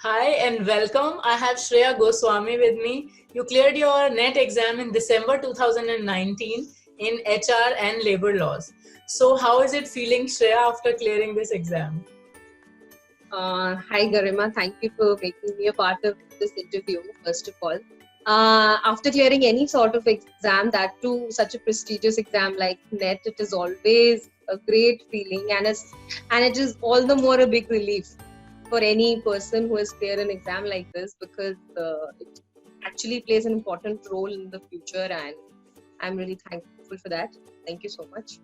Hi and welcome. I have Shreya Goswami with me. You cleared your NET exam in December 2019 in HR and labor laws. So, how is it feeling, Shreya, after clearing this exam? Hi Garima, thank you for making me a part of this interview, first of all. After clearing any sort of exam, that too such a prestigious exam like NET, it is always a great feeling, and it is all the more a big relief for any person who has cleared an exam like this, because it actually plays an important role in the future, and I'm really thankful for that. Thank you so much.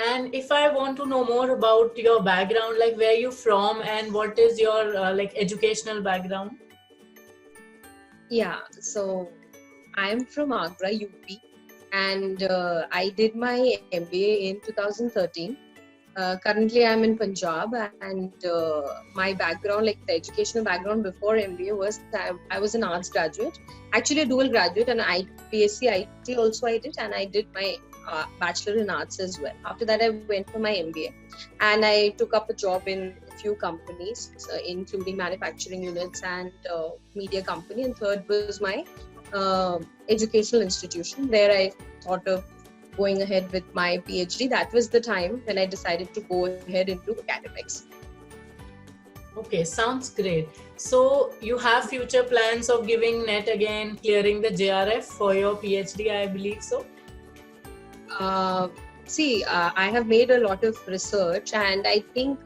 And if I want to know more about your background, like where you from and what is your like educational background? Yeah, so I'm from Agra, UP, and I did my MBA in 2013. Currently, I'm in Punjab, and my background, like the educational background before MBA, was I was an arts graduate, actually a dual graduate, and BSc IT also I did, and I did my bachelor in arts as well. After that, I went for my MBA, and I took up a job in a few companies, including manufacturing units and media company. And third was my educational institution. There I thought of going ahead with my PhD. That was the time when I decided to go ahead into academics. Okay, sounds great. So, you have future plans of giving NET again, clearing the JRF for your PhD, I believe so? I have made a lot of research, and I think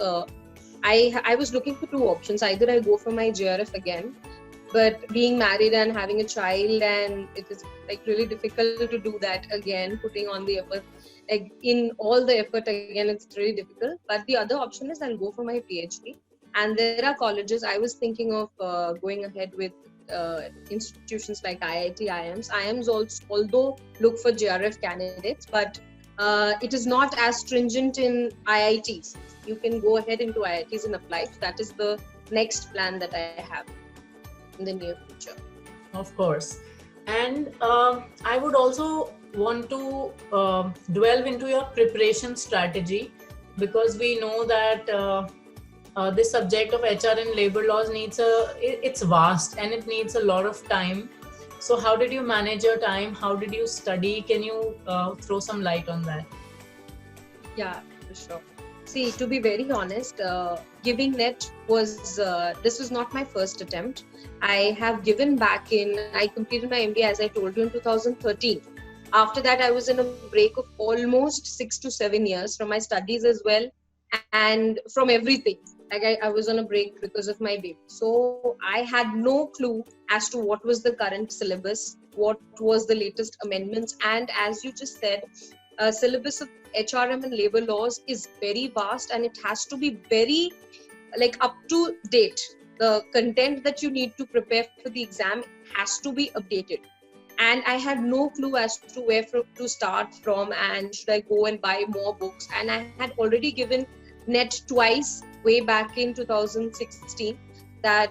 I was looking for two options. Either I go for my JRF again, but being married and having a child, and it is like really difficult to do that again, putting on the effort, like in all the effort again, it's really difficult. But the other option is I'll go for my PhD, and there are colleges I was thinking of going ahead with. Institutions like IIT, IIMs also, although look for JRF candidates, but it is not as stringent in IITs. You can go ahead into IITs and apply. So that is the next plan that I have in the near future. Of course. And I would also want to delve into your preparation strategy, because we know that this subject of HR and labor laws it's vast and it needs a lot of time. So how did you manage your time? How did you study? Can you throw some light on that? Yeah, for sure. See, to be very honest, giving NET this was not my first attempt. I have given I completed my MBA, as I told you, in 2013. After that, I was in a break of almost 6 to 7 years from my studies as well, and from everything. Like I was on a break because of my baby. So I had no clue as to what was the current syllabus, what was the latest amendments, and as you just said, syllabus of HRM and labor laws is very vast, and it has to be very up to date. The content that you need to prepare for the exam has to be updated. And I had no clue as to where to start from, and should I go and buy more books. And I had already given NET twice way back in 2016. That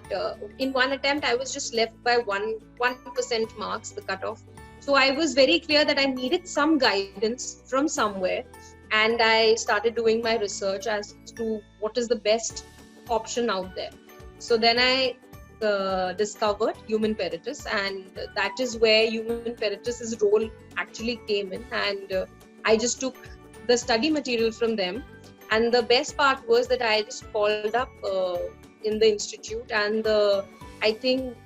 in one attempt I was just left by 1% marks, the cutoff. So I was very clear that I needed some guidance from somewhere, and I started doing my research as to what is the best option out there. So then I discovered Human Peritus, and that is where Human Peritus's role actually came in. And I just took the study material from them. And the best part was that I just followed up in the institute, and I think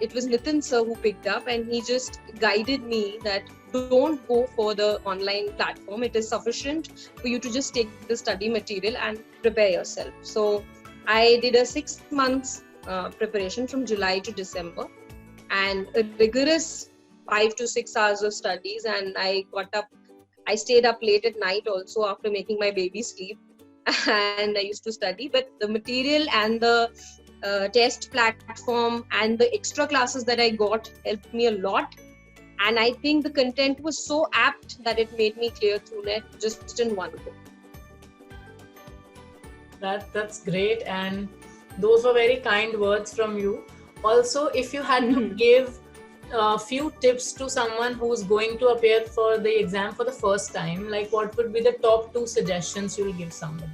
it was Nitin sir who picked up, and he just guided me that don't go for the online platform. It is sufficient for you to just take the study material and prepare yourself. So I did a 6 months preparation from July to December, and a rigorous 5 to 6 hours of studies. And I stayed up late at night also after making my baby sleep, and I used to study. But the material and the test platform and the extra classes that I got helped me a lot. And I think the content was so apt that it made me clear through NET just in one go. That's great, and those were very kind words from you. Also, if you had to give a few tips to someone who's going to appear for the exam for the first time, like what would be the top 2 suggestions you'll give somebody?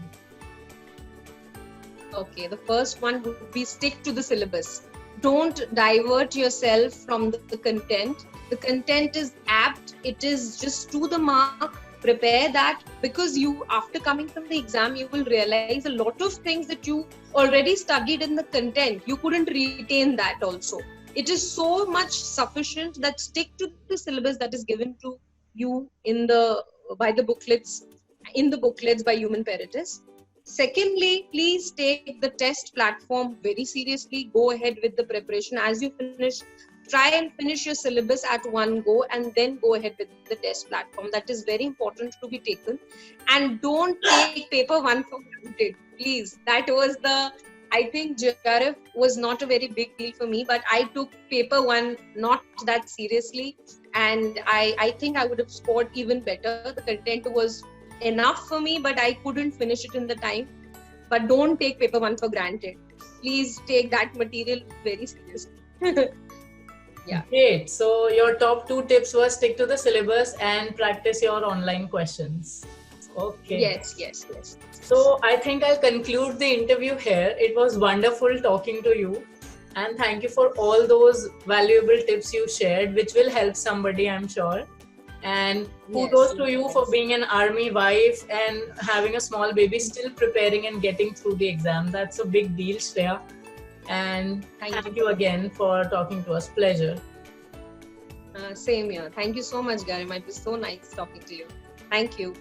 Okay, the first one would be stick to the syllabus. Don't divert yourself from the content. The content is apt, it is just to the mark. Prepare that, because you, after coming from the exam, you will realize a lot of things that you already studied in the content. You couldn't retain that also. It is so much sufficient that stick to the syllabus that is given to you in the by the booklets, by Human Peritus. Secondly, please take the test platform very seriously. Go ahead with the preparation. As you finish, try and finish your syllabus at one go and then go ahead with the test platform. That is very important to be taken. And don't take paper one for granted. Please. That was I think JRF was not a very big deal for me, but I took paper one not that seriously. And I think I would have scored even better. The content was enough for me, but I couldn't finish it in the time. But don't take paper one for granted. Please take that material very seriously. Yeah. Great. So your top 2 tips were stick to the syllabus and practice your online questions. Okay. Yes. So I think I'll conclude the interview here. It was wonderful talking to you. And thank you for all those valuable tips you shared, which will help somebody, I'm sure. And kudos to you for being an army wife and having a small baby, still preparing and getting through the exam. That's a big deal, Shreya. And thank you again for talking to us. Pleasure. Same here. Thank you so much, Garima. It was so nice talking to you. Thank you.